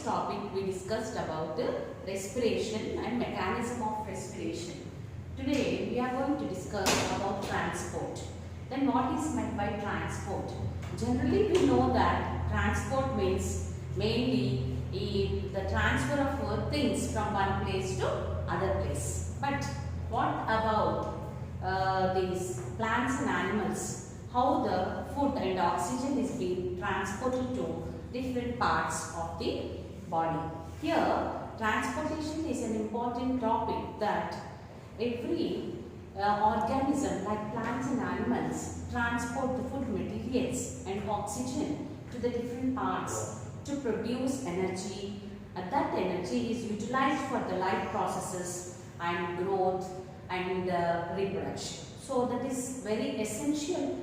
topic we discussed about respiration and mechanism of respiration. Today we are going to discuss about transport. Then what is meant by transport? Generally we know that transport means mainly the transfer of things from one place to other place. But what about these plants and animals? How the food and oxygen is being transported to different parts of the body. Here, transportation is an important topic that every organism like plants and animals transport the food materials and oxygen to the different parts to produce energy, and that energy is utilized for the life processes and growth and reproduction. So that is very essential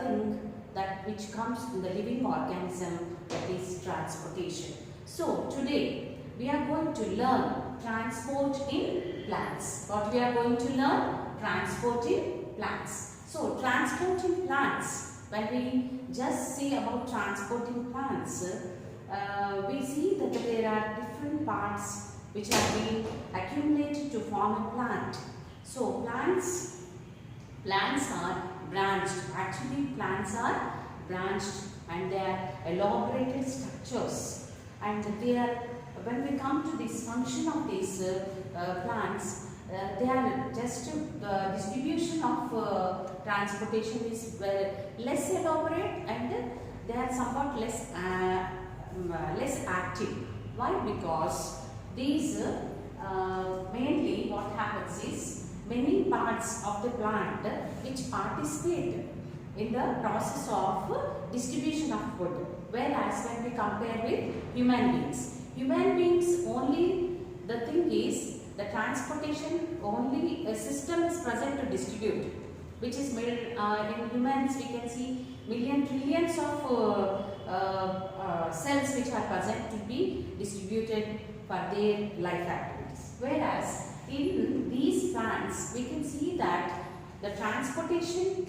thing that which comes in the living organism, that is transportation. So today we are going to learn transport in plants. What we are going to learn? Transport in plants. So transport in plants, when we just see about transporting plants, we see that there are different parts which are being accumulated to form a plant. So plants are branched. Actually plants are branched and they are elaborated structures, and they are, when we come to this function of these plants, they are just distribution of transportation is less elaborate, and they are somewhat less active. Why? Because these mainly what happens is many parts of the plant which participate in the process of distribution of food, whereas when we compare with human beings only the thing is the transportation, only a system is present to distribute, which is made in humans we can see trillions of cells which are present to be distributed for their life activities, whereas in these plants we can see that the transportation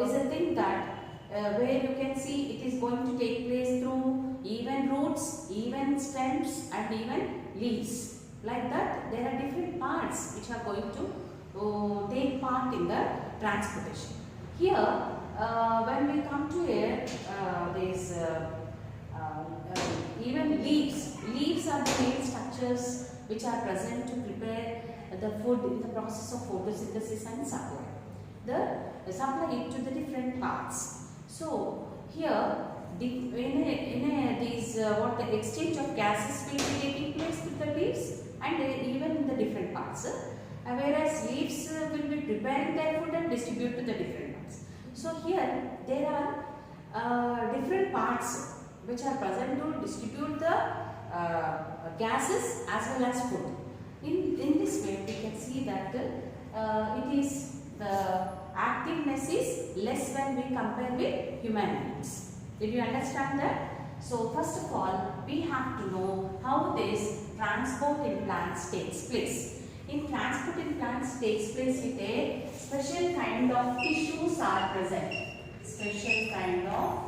is a thing that where you can see it is going to take place through even roots, even stems and even leaves. Like that there are different parts which are going to take part in the transportation. Here when we come to here, even leaves are the main structures which are present to prepare the food in the process of photosynthesis and supply. Supply it to the different parts. So here what the exchange of gases will be taking place with the leaves and even in the different parts. Whereas leaves will be preparing their food and distribute to the different parts. So here there are different parts which are present to distribute the gases as well as food. In this way we can see that it is the activeness is less when we compare with human beings. Did you understand that? So first of all we have to know how this transport in plants takes place. In transport in plants takes place with a special kind of tissues are present. Special kind of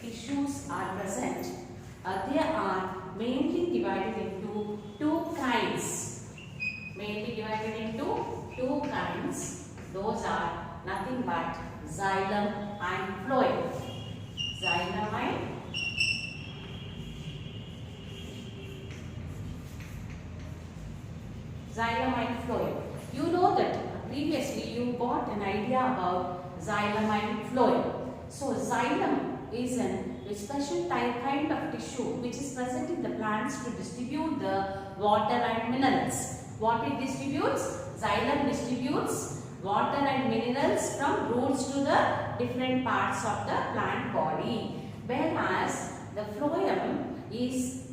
tissues are present. They are mainly divided into two kinds. Those are nothing but xylem and phloem. Xylem and phloem. You know that previously you got an idea about xylem and phloem. So xylem is a special kind of tissue which is present in the plants to distribute the water and minerals. What it distributes? Xylem distributes water and minerals from roots to the different parts of the plant body, whereas the phloem is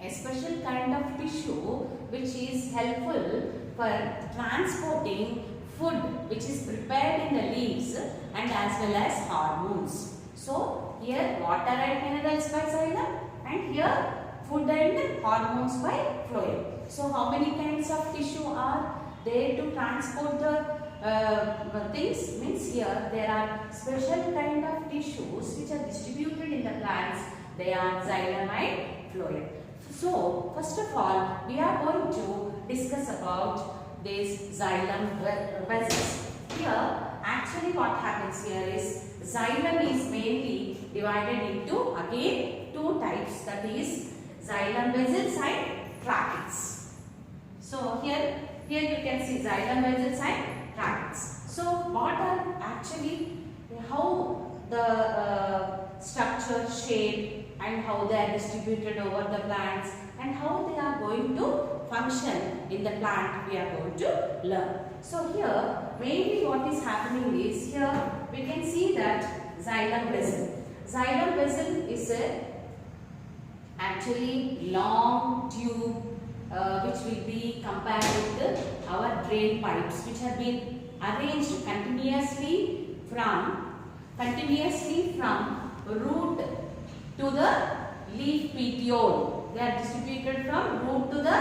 a special kind of tissue which is helpful for transporting food which is prepared in the leaves and as well as hormones. So here water and minerals by xylem, and here food and hormones by phloem. So how many kinds of tissue are there to transport the things means here there are special kind of tissues which are distributed in the plants. They are xylem and phloem. So first of all, we are going to discuss about these xylem vessels. Here actually what happens here is xylem is mainly divided into again two types, that is xylem vessels and tracheids. So here you can see xylem vessels and tracheids. So what are actually, how the structure, shape and how they are distributed over the plants and how they are going to function in the plant, we are going to learn. So here mainly what is happening is, here we can see that xylem vessel. Xylem vessel is a actually long tube which will be compared with our drain pipes, which have been arranged continuously from root to the leaf petiole. They are distributed from root to the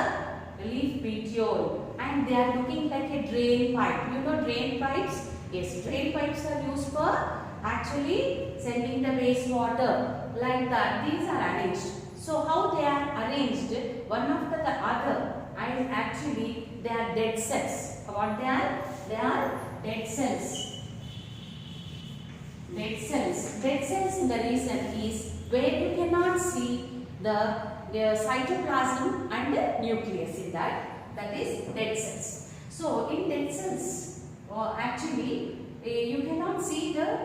leaf petiole, and they are looking like a drain pipe. You know drain pipes? Yes, drain pipes are used for actually sending the wastewater, like that. These are arranged. So how they are arranged, one after the other, and actually they are dead cells. What they are? They are dead cells. Dead cells. Dead cells in the reason is where you cannot see the cytoplasm and the nucleus in that. That is dead cells. So in dead cells, actually you cannot see the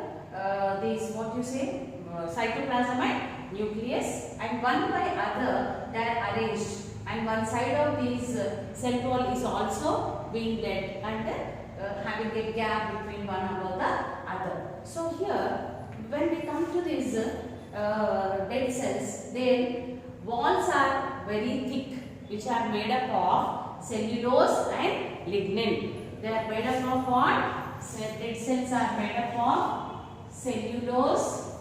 cytoplasm and nucleus, and one by other they are arranged, and one side of this cell wall is also being dead and having a gap between one above the other. So here when we come to these dead cells, their walls are very thick, which are made up of cellulose and lignin. They are made up of what? Dead cells are made up of cellulose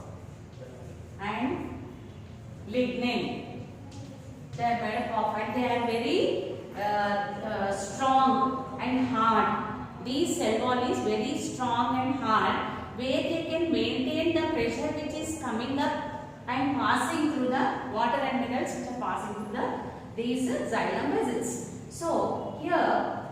and lignin. They are made up of, and they are very strong and hard. This cell wall is very strong and hard, where they can maintain the pressure which is coming up and passing through the water and minerals which are passing through these xylem vessels. So here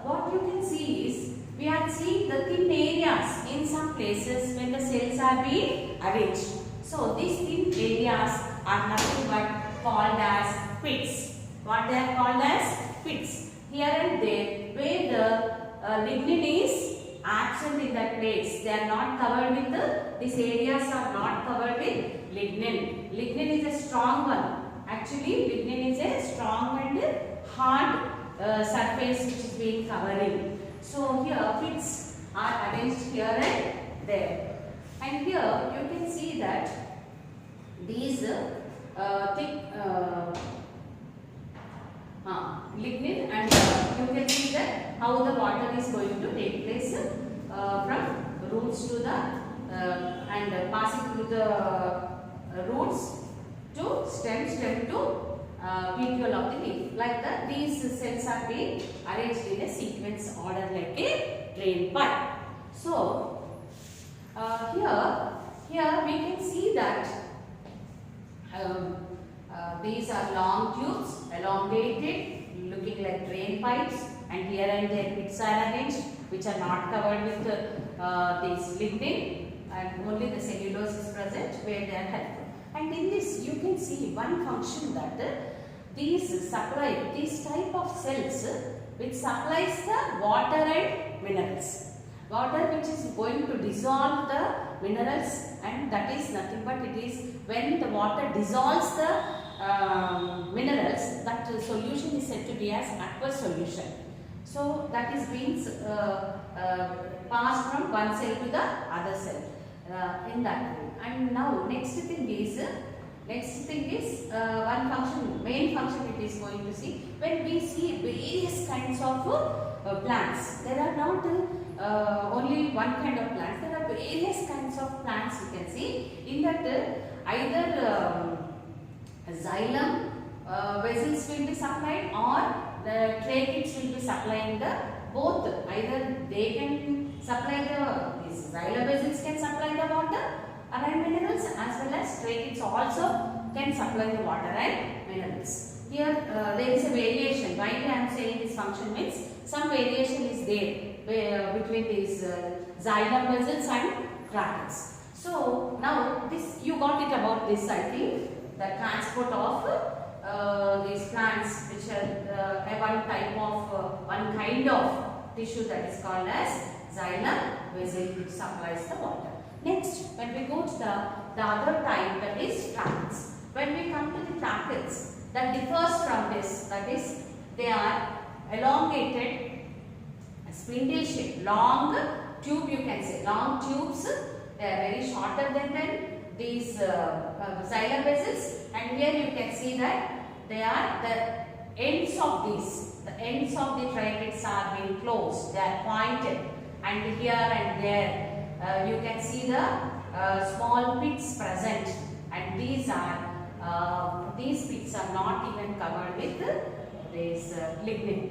what you can see is, we are seeing the thin areas in some places when the cells are being arranged. So these thin areas are nothing but called as pits. What they are called as pits. Here and there where the lignin is absent in that place, they are not covered with these areas are not covered with lignin. Lignin is a strong one. Actually lignin is a strong and hard surface which is being covering. So here pits are arranged here and there, and here you can see that these thick lignin, and you can see that how the water is going to take place from roots to the and passing through the roots to stem to petiole of the leaf. Like that, these cells are being arranged in a sequence order like a drain pipe. So here we can see that these are long tubes, elongated, looking like drain pipes, and here and there pits are arranged, which are not covered with this lignin, and only the cellulose is present where they are helpful. And in this you can see one function, that these type of cells which supplies the water and minerals. Water which is going to dissolve the minerals, and that is nothing but it is when the water dissolves the minerals, that solution is said to be as aqueous solution. So that is being passed from one cell to the other cell in that way. And now next thing is one function, main function it is going to see. When we see various kinds of plants, there are not only one kind of plants, there are various kinds of plants you can see. In that either xylem vessels will be supplied, or the tracheids will be supplying the both. Either they can supply these xylem vessels can supply the water and minerals, as well as tracheids also can supply the water and minerals. Here there is a variation. Why I am saying this function means some variation is there between these xylem vessels and tracheids. So now this you got it about this, I think, the transport of these plants, which are one type of one kind of tissue that is called as xylem vessel, which supplies the water. Next, when we go to the other type, that is tracheids. When we come to the tracheids, that differs from this, that is, they are elongated, spindle shape, long tube, you can say, long tubes. They are very shorter than these xylem vessels, and here you can see that they are the ends of these. The ends of the tracheids are being closed. They are pointed, and here and there you can see the small pits present, and these pits are not even covered with this lignin,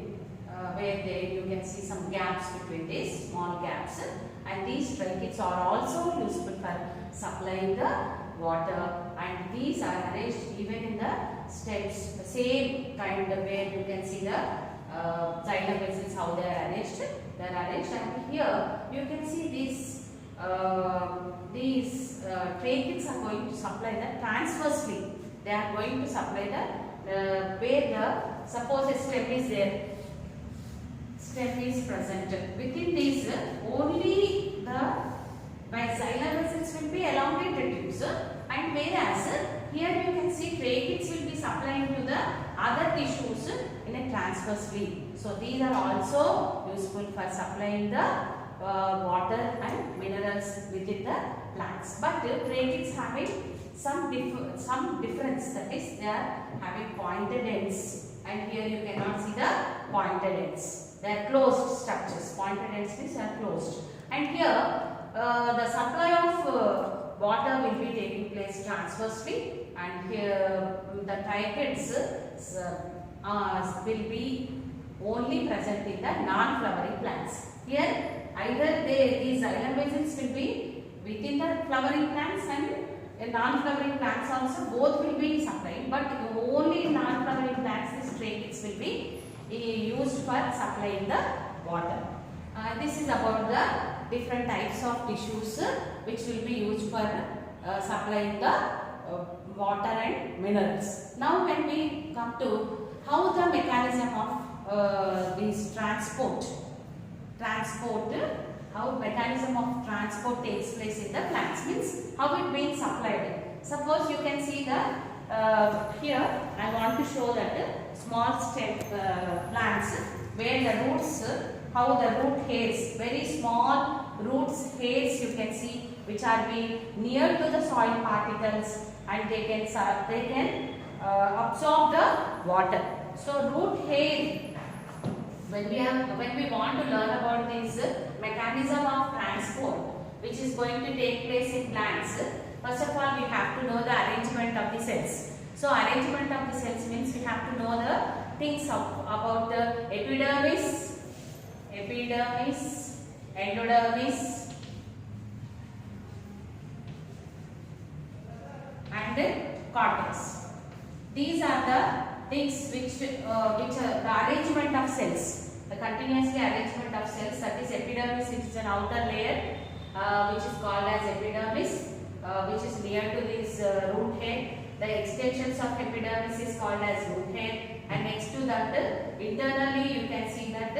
where you can see some gaps between these small gaps, and these tracheids are also useful for supplying the water, and these are arranged even in the steps, the same kind of where you can see the xylem vessels, how they are arranged. They are arranged, and here you can see these tracheids are going to supply the transversely. They are going to supply the where the suppose a stem is there. Stem is present within these, only the xylem vessels will be elongated tubes, and whereas here you can see tracheids will be supplying to the other tissues in a transverse way. So these are also useful for supplying the water and minerals within the plants. But tracheids having some difference, that is, they are having pointed ends, and here you cannot see the pointed ends. They are closed structures. Pointed ends means they are closed. And here the supply of water will be taking place transversely, and here the tracheids will be only present in the non-flowering plants. Here either these xylem vessels will be within the flowering plants, and in non-flowering plants also both will be supplying, but only in non-flowering plants these tracheids will be used for supplying the water. This is about the different types of tissues which will be used for supplying the water and minerals. Now when we come to how the mechanism of these how mechanism of transport takes place in the plants, means how it being supplied. Suppose you can see the here I want to show that small stem plants where the roots, how the root hairs, very small roots hairs you can see, which are being near to the soil particles, and they can absorb the water. So root hair, when we want to learn about this mechanism of transport which is going to take place in plants, first of all we have to know the arrangement of the cells. So arrangement of the cells means we have to know the things about the epidermis, endodermis, and cortex. These are the things which are the arrangement of cells, the continuously arrangement of cells, that is epidermis, which is an outer layer which is called as epidermis, which is near to this root hair. The extensions of epidermis is called as root hair, and next to that internally you can see that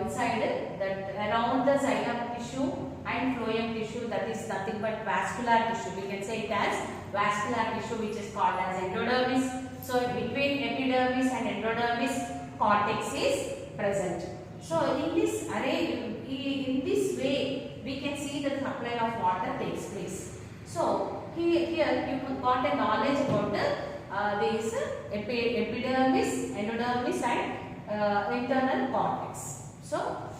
inside that around the xylem tissue and phloem tissue, that is nothing but vascular tissue. We can say it as vascular tissue, which is called as endodermis. So between epidermis and endodermis, cortex is present. So in this way we can see the supply of water takes place. So here you got a knowledge about these epidermis, endodermis, and internal cortex. So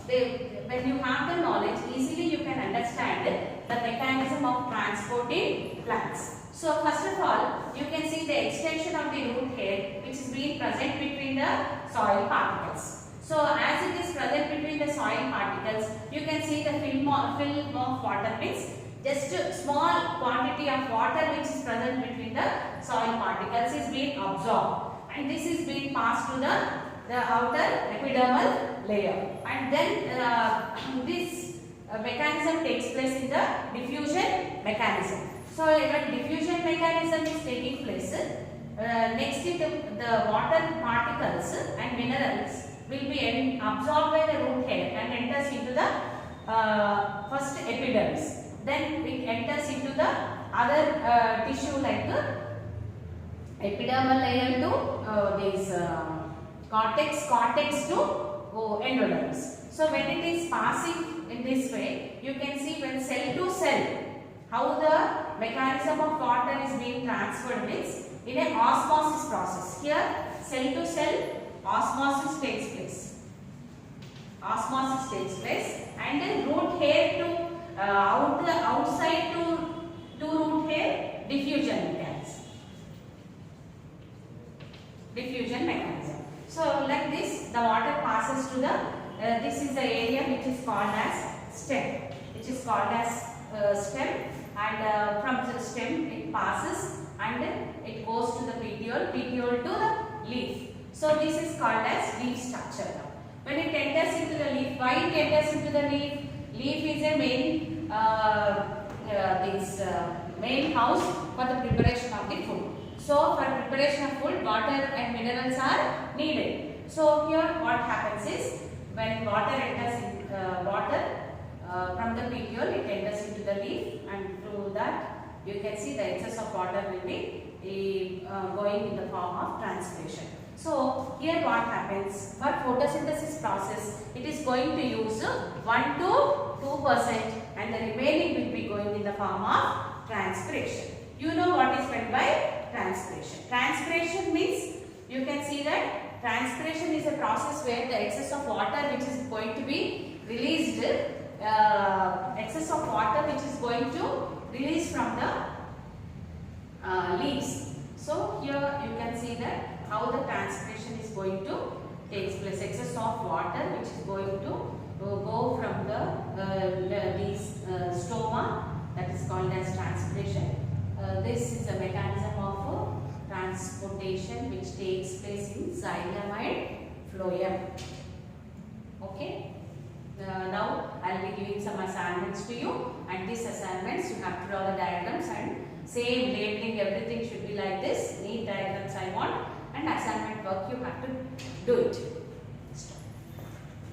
when you have the knowledge, easily you can understand the mechanism of transport in plants. So first of all, you can see the extension of the root hair which is being present between the soil particles. So as it is present between the soil particles, you can see the film of water means just a small quantity of water which is present between the soil particles is being absorbed, and this is being passed to the outer epidermal layer, and then this mechanism takes place in the diffusion mechanism. So when diffusion mechanism is taking place, next the water particles and minerals will be absorbed by the root hair and enters into the first epidermis. Then it enters into the other tissue like epidermal layer to this cortex to endodermis. So when it is passing in this way, you can see when cell to cell, how the mechanism of water is being transferred means in an osmosis process. Here cell to cell osmosis takes place. Osmosis takes place, and then root hair to outside to root hair, diffusion mechanism. Diffusion mechanism. So like this, the water passes to the this is the area which is called as stem. Which is called as stem, and from the stem it passes and it goes to the petiole, petiole to the leaf. So this is called as leaf structure. When it enters into the leaf, why it enters into the leaf? Leaf is a main main house for the preparation of the food. So for preparation of food, water and minerals are needed. So here what happens is when water enters in from the petiole, it enters into the leaf, and through that you can see the excess of water will be going in the form of transpiration. So here what happens, for photosynthesis process, it is going to use 1 to 2% and the remaining will be going in the form of transpiration. You know what is meant by transpiration. Transpiration means, you can see that transpiration is a process where the excess of water which is going to be released, excess of water which is going to release from the leaves. So here you can see that how the transpiration is going to take place. Excess of water which is going to go from the stoma, that is called as transpiration. This is a mechanism of transportation which takes place in xylem and phloem. Okay. Now I will be giving some assignments to you, and these assignments you have to draw the diagrams and same labeling, everything should be like this. Neat diagrams I want, and assignment work you have to do it.